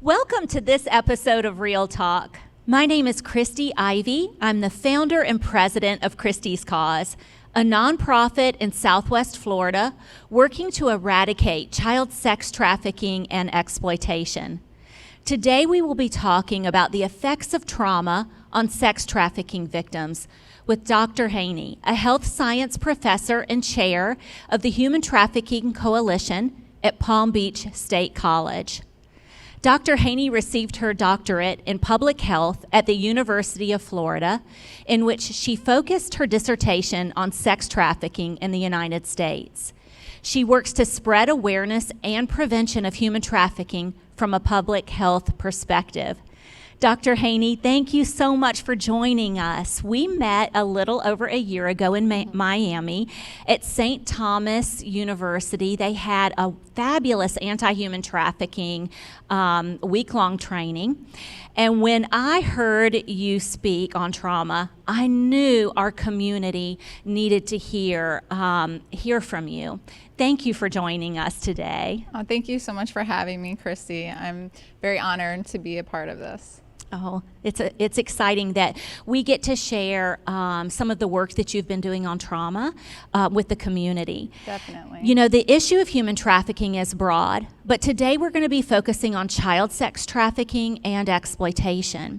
Welcome to this episode of Real Talk. My name is Christy Ivy. I'm the founder and president of Christy's Cause, a nonprofit in Southwest Florida working to eradicate child sex trafficking and exploitation. Today we will be talking about the effects of trauma on sex trafficking victims with Dr. Haney, a health science professor and chair of the Human Trafficking Coalition at Palm Beach State College. Dr. Haney received her doctorate in public health at the University of Florida, in which she focused her dissertation on sex trafficking in the United States. She works to spread awareness and prevention of human trafficking from a public health perspective. Dr. Haney, thank you so much for joining us. We met a little over a year ago in Miami at St. Thomas University. They had a fabulous anti-human trafficking week-long training. And when I heard you speak on trauma, I knew our community needed to hear from you. Thank you for joining us today. Oh, thank you so much for having me, Christy. I'm very honored to be a part of this. Oh, it's exciting that we get to share some of the work that you've been doing on trauma with the community. Definitely. You know, the issue of human trafficking is broad, but today we're going to be focusing on child sex trafficking and exploitation.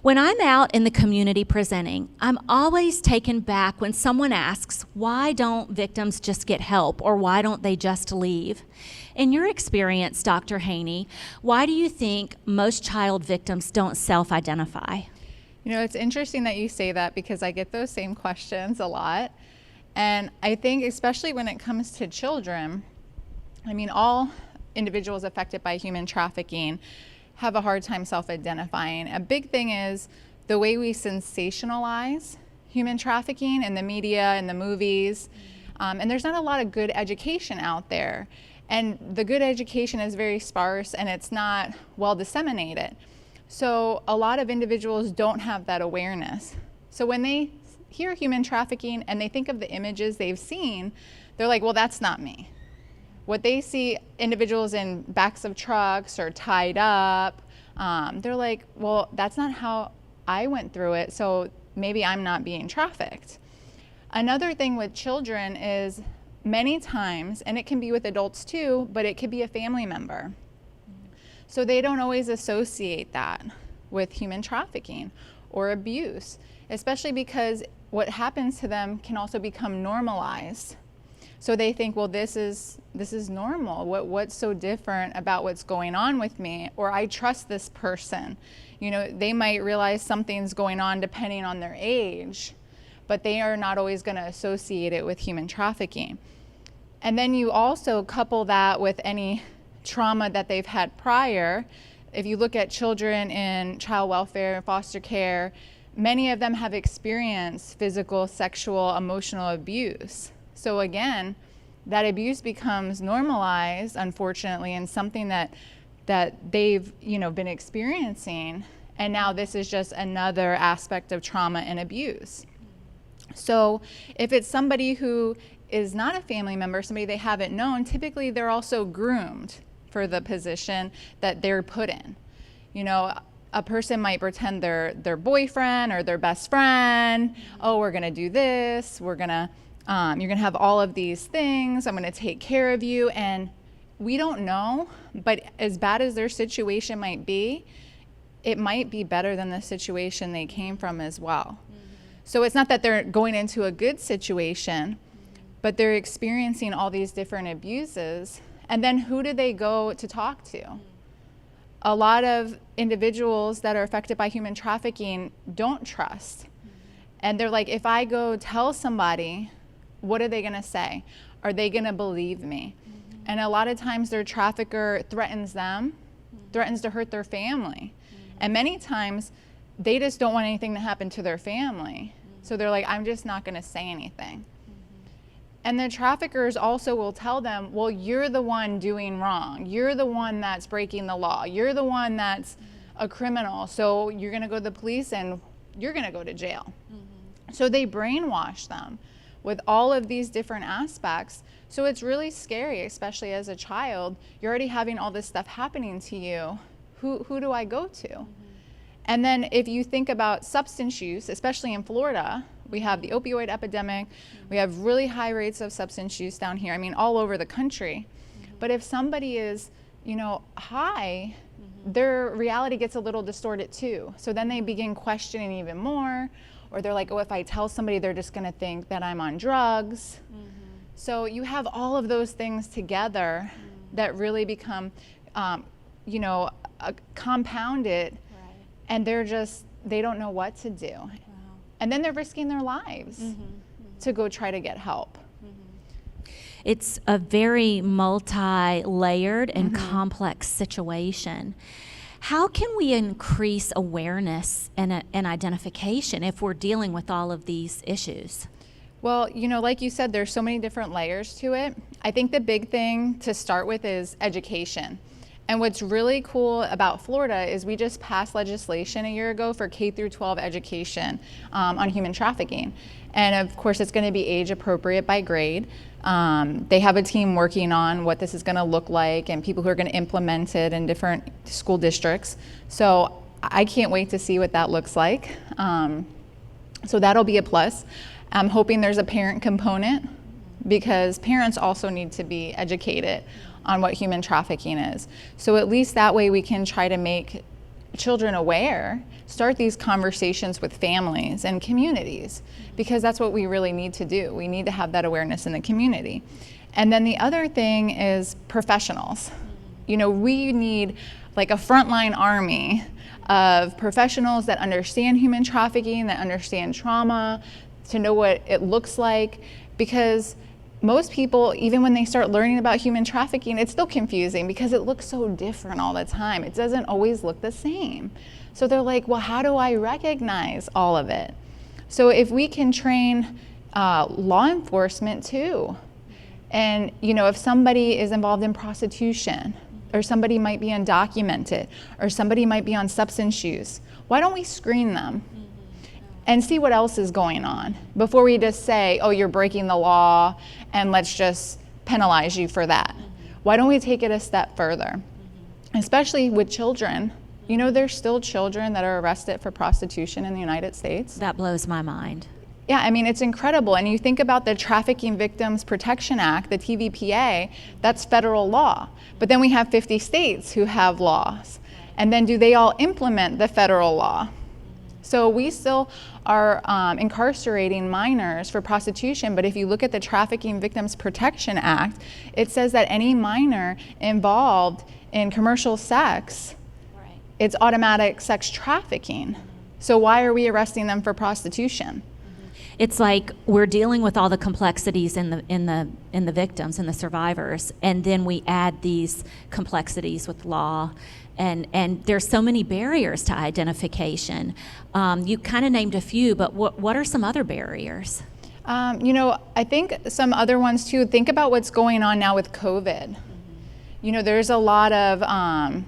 When I'm out in the community presenting, I'm always taken back when someone asks, why don't victims just get help, or why don't they just leave? In your experience, Dr. Haney, why do you think most child victims don't self-identify? You know, it's interesting that you say that because I get those same questions a lot. And I think especially when it comes to children, I mean, all individuals affected by human trafficking have a hard time self-identifying. A big thing is the way we sensationalize human trafficking in the media and the movies. And there's not a lot of good education out there. And the good education is very sparse and it's not well disseminated. So a lot of individuals don't have that awareness. So when they hear human trafficking and they think of the images they've seen, they're like, well, that's not me. What they see individuals in backs of trucks or tied up, they're like, well, that's not how I went through it, so maybe I'm not being trafficked. Another thing with children is many times, and it can be with adults too, but it could be a family member. So they don't always associate that with human trafficking or abuse, especially because what happens to them can also become normalized. So they think, well, this is normal. What's so different about what's going on with me? Or I trust this person. You know, they might realize something's going on depending on their age, but they are not always going to associate it with human trafficking. And then you also couple that with any trauma that they've had prior. If you look at children in child welfare and foster care, many of them have experienced physical, sexual, emotional abuse. So again, that abuse becomes normalized, unfortunately, and something that they've, been experiencing. And now this is just another aspect of trauma and abuse. So if it's somebody who is not a family member, somebody they haven't known, typically they're also groomed for the position that they're put in. You know, a person might pretend they're their boyfriend or their best friend. Oh, we're gonna do this, you're gonna have all of these things, I'm gonna take care of you. And we don't know, but as bad as their situation might be, it might be better than the situation they came from as well. So it's not that they're going into a good situation, but they're experiencing all these different abuses. And then who do they go to talk to? A lot of individuals that are affected by human trafficking don't trust. And they're like, if I go tell somebody, what are they gonna say? Are they gonna believe me? And a lot of times their trafficker threatens them, threatens to hurt their family. And many times they just don't want anything to happen to their family. So they're like, I'm just not gonna say anything. And the traffickers also will tell them, well, you're the one doing wrong. You're the one that's breaking the law. You're the one that's a criminal. So you're gonna go to the police and you're gonna go to jail. So they brainwash them with all of these different aspects. So it's really scary, especially as a child. You're already having all this stuff happening to you. Who do I go to? And then if you think about substance use, especially in Florida, we have the opioid epidemic. We have really high rates of substance use down here. I mean, all over the country. But if somebody is, high, their reality gets a little distorted too. So then they begin questioning even more, or they're like, oh, if I tell somebody, they're just gonna think that I'm on drugs. So you have all of those things together that really become, compounded, and they don't know what to do. Wow. And then they're risking their lives to go try to get help. It's a very multi-layered and complex situation. How can we increase awareness and identification if we're dealing with all of these issues? Well, like you said, there's so many different layers to it. I think the big thing to start with is education. And what's really cool about Florida is we just passed legislation a year ago for K through 12 education on human trafficking. And of course, it's going to be age appropriate by grade. They have a team working on what this is going to look like and people who are going to implement it in different school districts. So I can't wait to see what that looks like. So that'll be a plus. I'm hoping there's a parent component, because parents also need to be educated on what human trafficking is. So at least that way we can try to make children aware, start these conversations with families and communities, because that's what we really need to do. We need to have that awareness in the community. And then the other thing is professionals. We need like a frontline army of professionals that understand human trafficking, that understand trauma, to know what it looks like, because most people, even when they start learning about human trafficking, it's still confusing because it looks so different all the time. It doesn't always look the same. So they're like, well, how do I recognize all of it? So if we can train law enforcement too, and if somebody is involved in prostitution, or somebody might be undocumented, or somebody might be on substance use, why don't we screen them and see what else is going on before we just say, oh, you're breaking the law and let's just penalize you for that? Why don't we take it a step further? Especially with children. There's still children that are arrested for prostitution in the United States. That blows my mind. Yeah, I mean, it's incredible. And you think about the Trafficking Victims Protection Act, the TVPA, that's federal law. But then we have 50 states who have laws. And then do they all implement the federal law? So we still are incarcerating minors for prostitution, but if you look at the Trafficking Victims Protection Act, it says that any minor involved in commercial sex, it's automatic sex trafficking. So why are we arresting them for prostitution? It's like we're dealing with all the complexities in the victims and the survivors, and then we add these complexities with law. And there's so many barriers to identification. You kind of named a few, but what are some other barriers? I think some other ones too. Think about what's going on now with COVID. There's a lot of,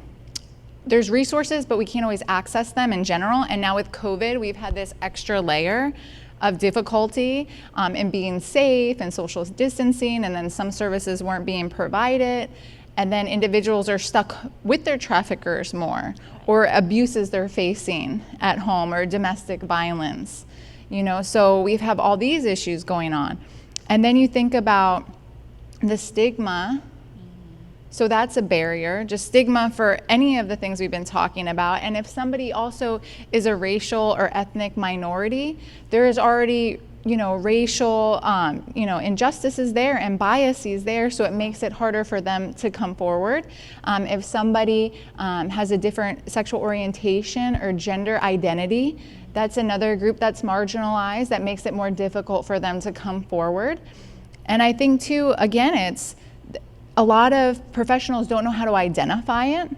there's resources, but we can't always access them in general. And now with COVID, we've had this extra layer of difficulty in being safe and social distancing, and then some services weren't being provided. And then individuals are stuck with their traffickers more, or abuses they're facing at home, or domestic violence. So we have all these issues going on. And then you think about the stigma. So that's a barrier, just stigma for any of the things we've been talking about. And if somebody also is a racial or ethnic minority, there is already racial, injustices there and biases there, so it makes it harder for them to come forward. If somebody has a different sexual orientation or gender identity, that's another group that's marginalized, that makes it more difficult for them to come forward. And I think too, again, it's a lot of professionals don't know how to identify it.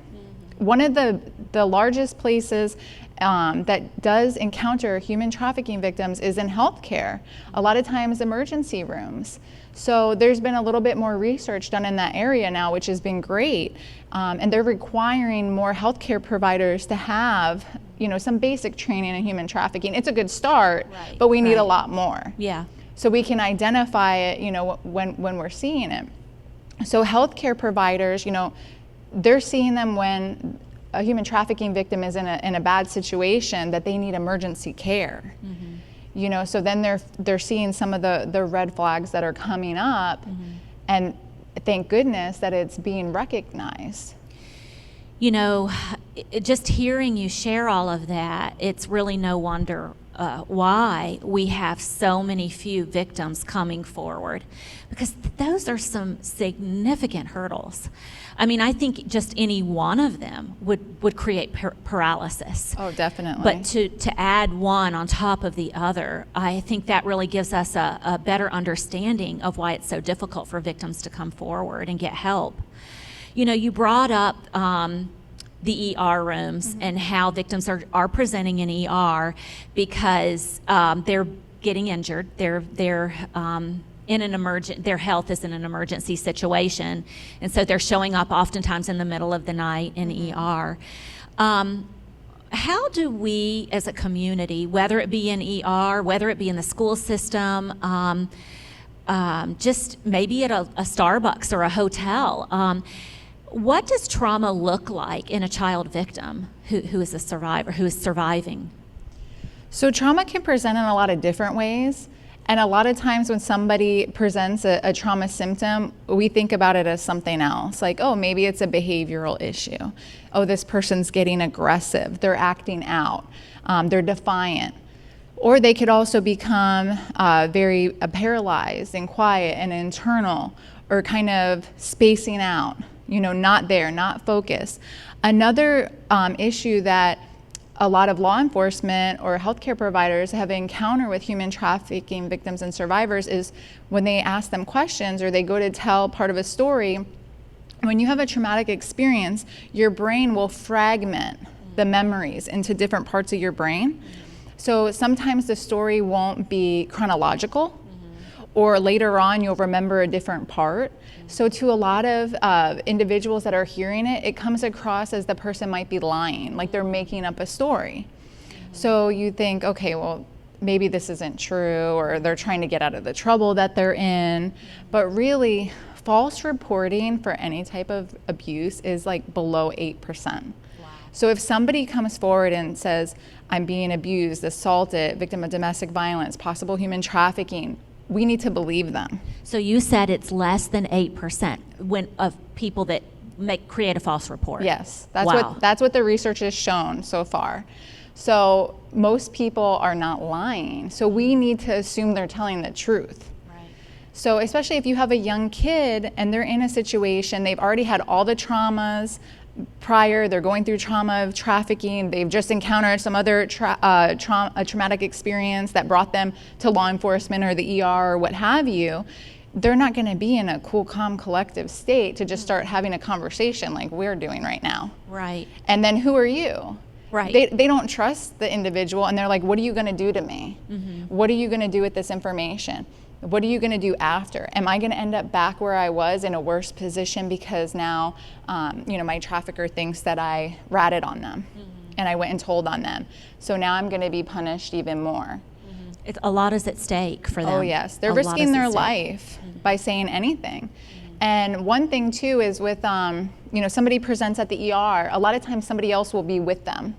One of the largest places that does encounter human trafficking victims is in healthcare, a lot of times emergency rooms. So there's been a little bit more research done in that area now, which has been great. And they're requiring more healthcare providers to have, some basic training in human trafficking. It's a good start, but we need a lot more. Yeah. So we can identify it, when we're seeing it. So healthcare providers, they're seeing them when a human trafficking victim is in a bad situation, that they need emergency care. You know, so then they're seeing some of the red flags that are coming up, and thank goodness that it's being recognized. You know, just hearing you share all of that, it's really no wonder why we have so many few victims coming forward, because those are some significant hurdles. I mean, I think just any one of them would create paralysis. Oh, definitely. But to add one on top of the other, I think that really gives us a better understanding of why it's so difficult for victims to come forward and get help. You know, you brought up the ER rooms and how victims are presenting in ER because they're getting injured. They're in an their health is in an emergency situation, and so they're showing up oftentimes in the middle of the night in ER. How do we as a community, whether it be in ER, whether it be in the school system, just maybe at a Starbucks or a hotel, what does trauma look like in a child victim who is a survivor, who is surviving? So trauma can present in a lot of different ways. And a lot of times when somebody presents a trauma symptom, we think about it as something else. Like, oh, maybe it's a behavioral issue. Oh, this person's getting aggressive. They're acting out. They're defiant. Or they could also become very paralyzed and quiet and internal, or kind of spacing out, you know, not there, not focused. Another issue that a lot of law enforcement or healthcare providers have encountered with human trafficking victims and survivors is when they ask them questions or they go to tell part of a story. When you have a traumatic experience, your brain will fragment the memories into different parts of your brain. So sometimes the story won't be chronological, or later on you'll remember a different part. So to a lot of individuals that are hearing it, it comes across as the person might be lying, like they're making up a story. So you think, okay, well, maybe this isn't true, or they're trying to get out of the trouble that they're in. But really, false reporting for any type of abuse is like below 8%. So if somebody comes forward and says, I'm being abused, assaulted, victim of domestic violence, possible human trafficking, we need to believe them. So you said it's less than 8% of people that create a false report. Yes, that's Wow. that's what the research has shown so far. So most people are not lying. So we need to assume they're telling the truth. Right. So especially if you have a young kid and they're in a situation, they've already had all the traumas prior, they're going through trauma of trafficking, they've just encountered some other traumatic experience that brought them to law enforcement or the ER or what have you, they're not going to be in a cool, calm, collective state to just start having a conversation like we're doing right now. Right. And then who are you? Right. They don't trust the individual, and they're like, what are you going to do to me? What are you going to do with this information? What are you going to do after? Am I going to end up back where I was in a worse position because now, my trafficker thinks that I ratted on them and I went and told on them. So now I'm going to be punished even more. It's, a lot is at stake for them. Oh yes, they're risking their life by saying anything. And one thing too is with, somebody presents at the ER, a lot of times somebody else will be with them.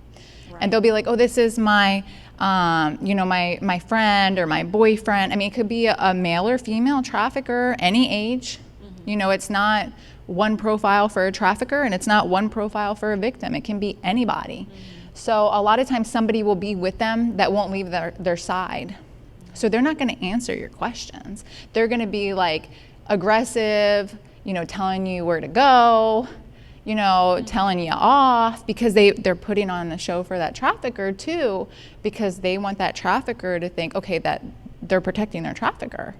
Right. And they'll be like, oh, this is my my friend or my boyfriend. I mean, it could be a male or female trafficker, any age. It's not one profile for a trafficker and it's not one profile for a victim. It can be anybody. So a lot of times somebody will be with them that won't leave their side. So they're not going to answer your questions. They're going to be like aggressive, telling you where to go, telling you off, because they're putting on the show for that trafficker too, because they want that trafficker to think, okay, that they're protecting their trafficker.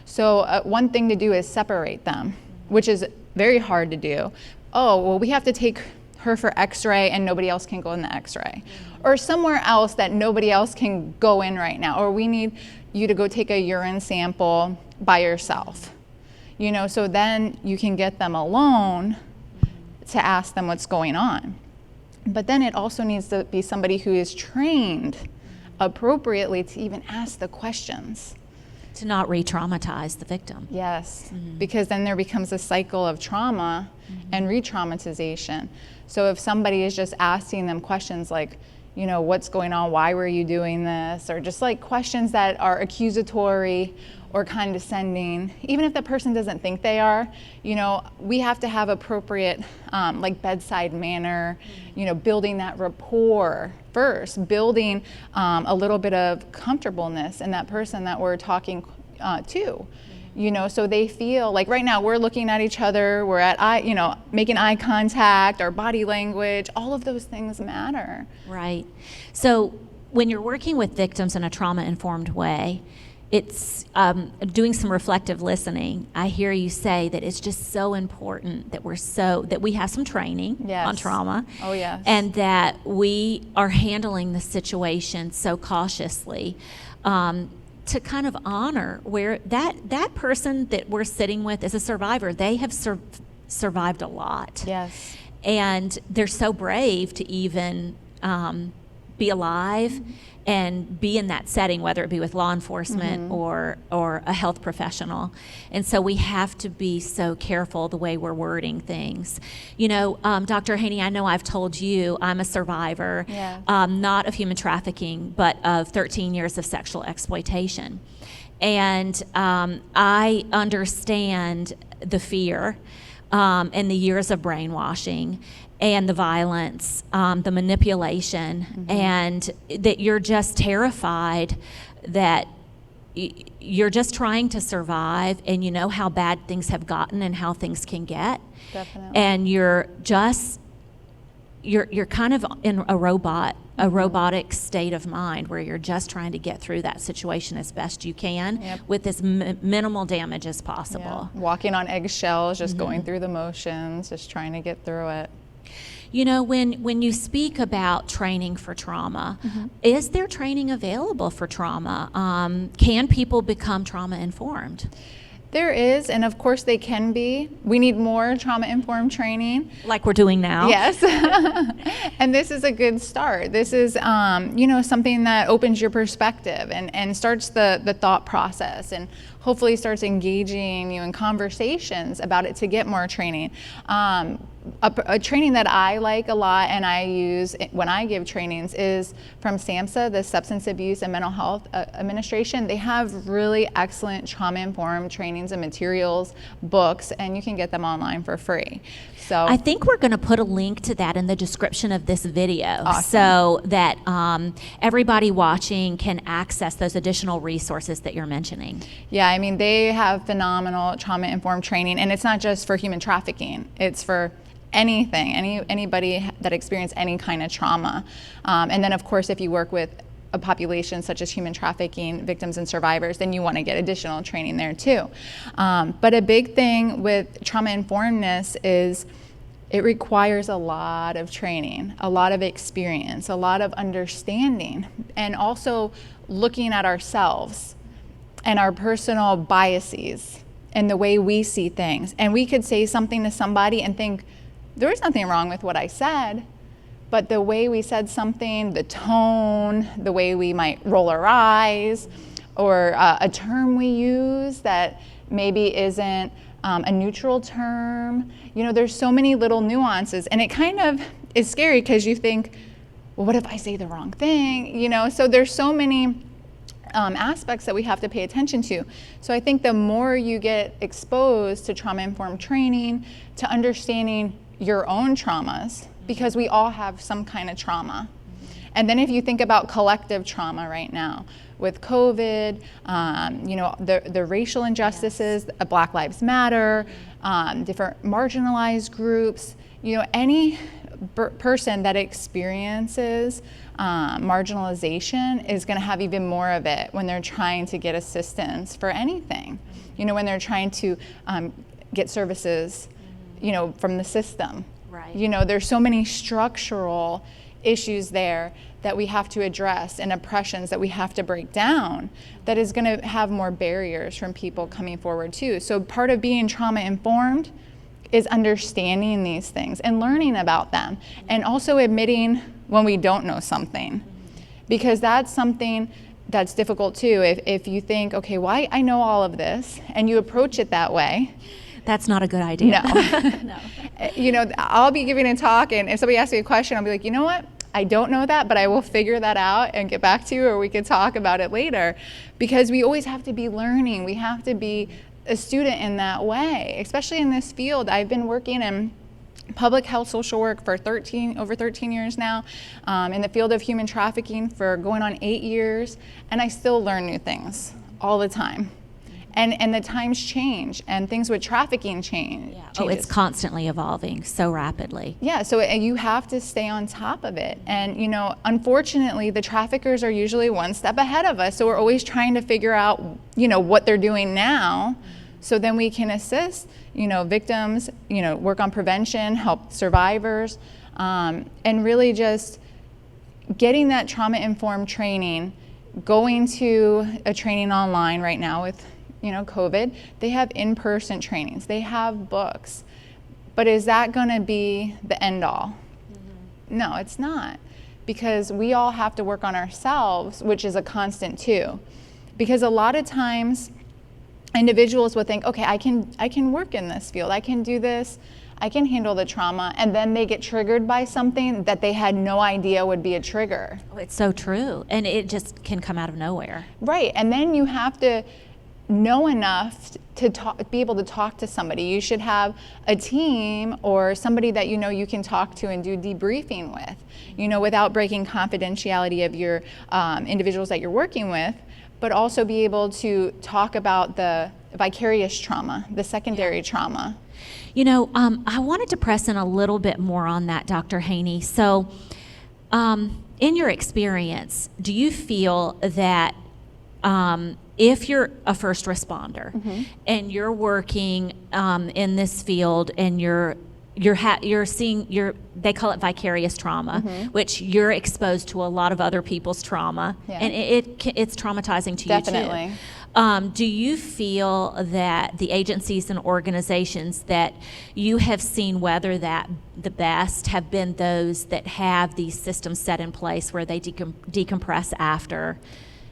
So one thing to do is separate them, which is very hard to do. Oh, well, we have to take her for x-ray and nobody else can go in the x-ray. Or somewhere else that nobody else can go in right now. Or we need you to go take a urine sample by yourself. So then you can get them alone to ask them what's going on. But then it also needs to be somebody who is trained appropriately to even ask the questions. To not re-traumatize the victim. Yes, because then there becomes a cycle of trauma and re-traumatization. So if somebody is just asking them questions like, you know, what's going on, why were you doing this, or just like questions that are accusatory or condescending, even if the person doesn't think they are, you know, we have to have appropriate like bedside manner, you know, building that rapport first, building a little bit of comfortableness in that person that we're talking to. You know, so they feel like right now we're looking at each other, we're at you know, making eye contact, our body language, all of those things matter. Right. So when you're working with victims in a trauma-informed way, it's doing some reflective listening. I hear you say that it's just so important that we have some training on trauma. Oh, yes. And that we are handling the situation so cautiously. To kind of honor where that person that we're sitting with is a survivor. They have survived a lot. Yes. And they're so brave to even be alive and be in that setting, whether it be with law enforcement or a health professional. And so we have to be so careful the way we're wording things. You know, Dr. Haney, I know I've told you I'm a survivor, not of human trafficking, but of 13 years of sexual exploitation. And I understand the fear and the years of brainwashing and the violence, the manipulation, and that you're just terrified that you're just trying to survive, and you know how bad things have gotten and how things can get. Definitely. And you're kind of in a robotic state of mind where you're just trying to get through that situation as best you can with as minimal damage as possible. Yeah. Walking on eggshells, just going through the motions, just trying to get through it. You know, when you speak about training for trauma, is there training available for trauma? Can people become trauma informed? There is, and of course they can be. We need more trauma-informed training. Like we're doing now? Yes. And this is a good start. This is, you know, something that opens your perspective and starts the thought process, and hopefully starts engaging you in conversations about it to get more training. A training that I like a lot and I use when I give trainings is from SAMHSA, the Substance Abuse and Mental Health Administration. They have really excellent trauma-informed trainings and materials, books, and you can get them online for free. So I think we're going to put a link to that in the description of this video, awesome. So that everybody watching can access those additional resources that you're mentioning. Yeah, I mean, they have phenomenal trauma-informed training, and it's not just for human trafficking. It's for anything, anybody that experienced any kind of trauma. And then, of course, if you work with a population such as human trafficking victims and survivors, then you want to get additional training there too. But a big thing with trauma-informedness is it requires a lot of training, a lot of experience, a lot of understanding, and also looking at ourselves and our personal biases and the way we see things. And we could say something to somebody and think, there was nothing wrong with what I said, but the way we said something, the tone, the way we might roll our eyes, or a term we use that maybe isn't a neutral term. You know, there's so many little nuances, and it kind of is scary because you think, well, what if I say the wrong thing? You know, so there's so many aspects that we have to pay attention to. So I think the more you get exposed to trauma-informed training, to understanding your own traumas, because we all have some kind of trauma. And then if you think about collective trauma right now, with COVID, you know, the racial injustices, Black Lives Matter, different marginalized groups, you know, any person that experiences marginalization is going to have even more of it when they're trying to get assistance for anything. You know, when they're trying to get services, you know, from the system. Right. You know, there's so many structural issues there that we have to address, and oppressions that we have to break down, that is going to have more barriers from people coming forward too. So part of being trauma informed is understanding these things and learning about them, and also admitting when we don't know something, because that's something that's difficult too. If you think, okay, well, I know all of this, and you approach it that way, That's not a good idea. No. You know, I'll be giving a talk, and if somebody asks me a question, I'll be like, you know what? I don't know that, but I will figure that out and get back to you, or we can talk about it later. Because we always have to be learning. We have to be a student in that way, especially in this field. I've been working in public health social work for over 13 years now, in the field of human trafficking for going on 8 years, and I still learn new things all the time. And the times change, and things with trafficking change. Yeah. Oh, it's constantly evolving so rapidly. Yeah, so you have to stay on top of it. And, you know, unfortunately, the traffickers are usually one step ahead of us, so we're always trying to figure out, you know, what they're doing now, so then we can assist, you know, victims, you know, work on prevention, help survivors, and really just getting that trauma-informed training, going to a training online right now with, you know, COVID. They have in-person trainings, they have books, but is that going to be the end all? No, it's not, because we all have to work on ourselves, which is a constant too. Because a lot of times individuals will think, okay, I can work in this field, I can do this, I can handle the trauma, and then they get triggered by something that they had no idea would be a trigger. Oh, it's so true, and it just can come out of nowhere. Right, and then you have to know enough to be able to talk to somebody. You should have a team or somebody that you know you can talk to and do debriefing with, you know, without breaking confidentiality of your individuals that you're working with, but also be able to talk about the vicarious trauma, the secondary trauma. You know, I wanted to press in a little bit more on that, Dr. Haney. So, in your experience, do you feel that if you're a first responder and you're working in this field and you're seeing they call it vicarious trauma, which you're exposed to a lot of other people's trauma, and it's traumatizing to you too. Definitely. Do you feel that the agencies and organizations that you have seen weather that the best have been those that have these systems set in place where they decompress after,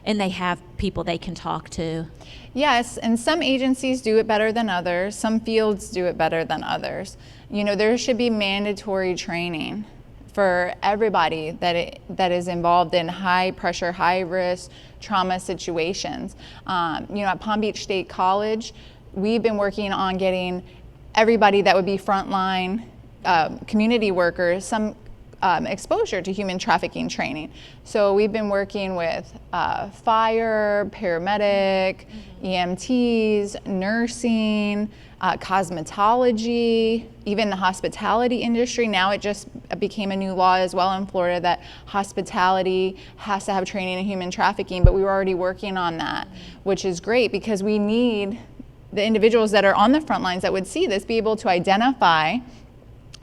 and they have people they can talk to? Yes, and some agencies do it better than others. Some fields do it better than others. You know, there should be mandatory training for everybody that is involved in high pressure, high risk trauma situations. You know, at Palm Beach State College, we've been working on getting everybody that would be frontline community workers some exposure to human trafficking training. So we've been working with fire, paramedic, EMTs, nursing, cosmetology, even the hospitality industry. Now it just became a new law as well in Florida that hospitality has to have training in human trafficking, but we were already working on that, which is great because we need the individuals that are on the front lines that would see this be able to identify,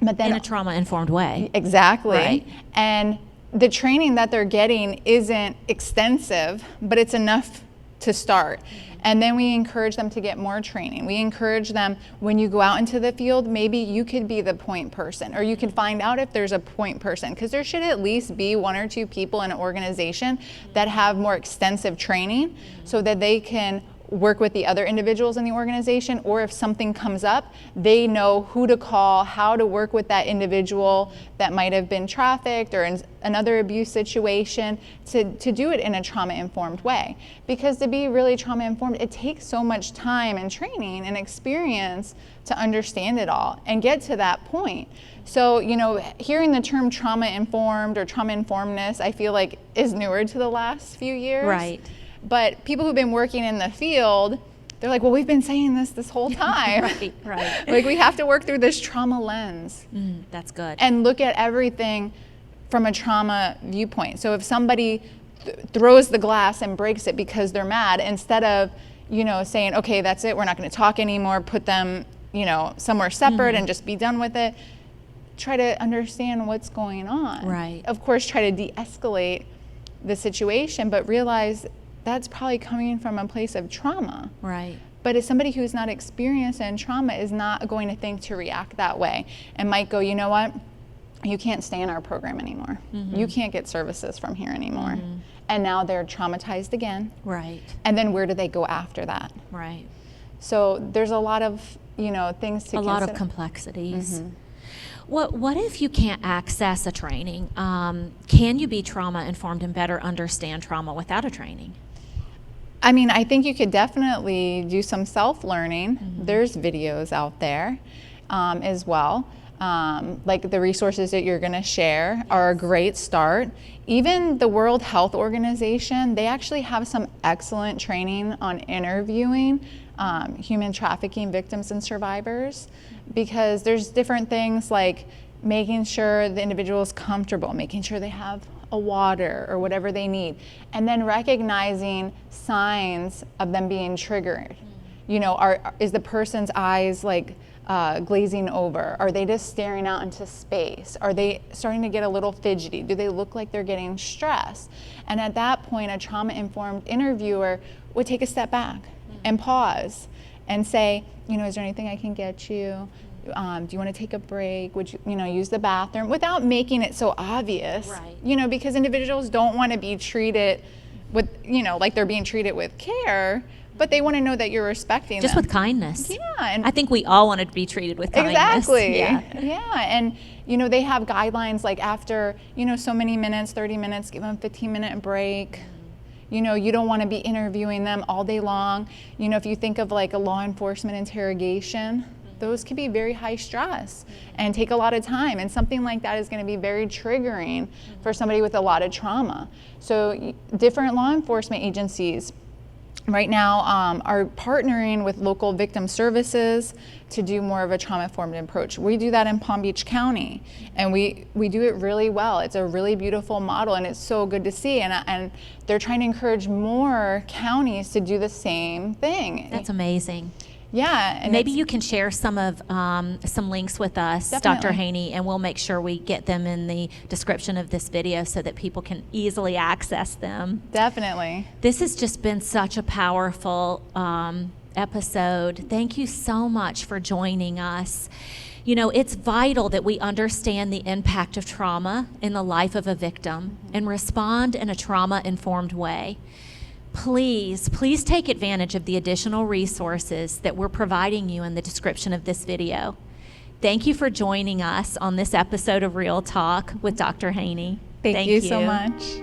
but then in a trauma-informed way. Exactly. Right. And the training that they're getting isn't extensive, but it's enough to start. And then we encourage them to get more training. We encourage them, when you go out into the field, maybe you could be the point person, or you can find out if there's a point person, because there should at least be 1 or 2 people in an organization that have more extensive training so that they can work with the other individuals in the organization, or if something comes up, they know who to call, how to work with that individual that might have been trafficked or in another abuse situation to do it in a trauma-informed way. Because to be really trauma-informed, it takes so much time and training and experience to understand it all and get to that point. So, you know, hearing the term trauma-informed or trauma-informedness, I feel like is newer to the last few years. Right. But people who've been working in the field, they're like, well, we've been saying this whole time. Right. Like, we have to work through this trauma lens. That's good. And look at everything from a trauma viewpoint. So if somebody throws the glass and breaks it because they're mad, instead of, you know, saying, okay, that's it, we're not going to talk anymore, put them, you know, somewhere separate and just be done with it, try to understand what's going on. Right. Of course, try to de-escalate the situation, but realize that's probably coming from a place of trauma. Right. But as somebody who's not experienced in trauma is not going to think to react that way and might go, you know what, you can't stay in our program anymore. You can't get services from here anymore. And now they're traumatized again. Right. And then where do they go after that? Right. So there's a lot of things to a lot of consider. complexities. What if you can't access a training? Can you be trauma informed and better understand trauma without a training? I mean, I think you could definitely do some self-learning. There's videos out there as well. Like the resources that you're going to share are a great start. Even the World Health Organization, they actually have some excellent training on interviewing human trafficking victims and survivors, because there's different things like making sure the individual is comfortable, making sure they have a water or whatever they need, and then recognizing signs of them being triggered. Is the person's eyes like glazing over? Are they just staring out into space? Are they starting to get a little fidgety? Do they look like they're getting stressed? And at that point, a trauma-informed interviewer would take a step back and pause and say, is there anything I can get you? Do you want to take a break? Would you, use the bathroom, without making it so obvious? Right. Because individuals don't want to be treated with, like they're being treated with care, but they want to know that you're respecting Just them. with kindness. Yeah. And I think we all want to be treated with kindness. exactly. Yeah. And, they have guidelines like after, so many minutes, 30 minutes, give them a 15-minute break. You don't want to be interviewing them all day long. If you think of like a law enforcement interrogation, those can be very high stress and take a lot of time. And something like that is going to be very triggering for somebody with a lot of trauma. So different law enforcement agencies right now are partnering with local victim services to do more of a trauma-informed approach. We do that in Palm Beach County, and we do it really well. It's a really beautiful model, and it's so good to see. And they're trying to encourage more counties to do the same thing. That's amazing. Yeah. And maybe you can share some of some links with us, Definitely. Dr. Haney, and we'll make sure we get them in the description of this video so that people can easily access them. Definitely. This has just been such a powerful episode. Thank you so much for joining us. It's vital that we understand the impact of trauma in the life of a victim and respond in a trauma-informed way. Please take advantage of the additional resources that we're providing you in the description of this video. Thank you for joining us on this episode of Real Talk with Dr. Haney. Thank you so much.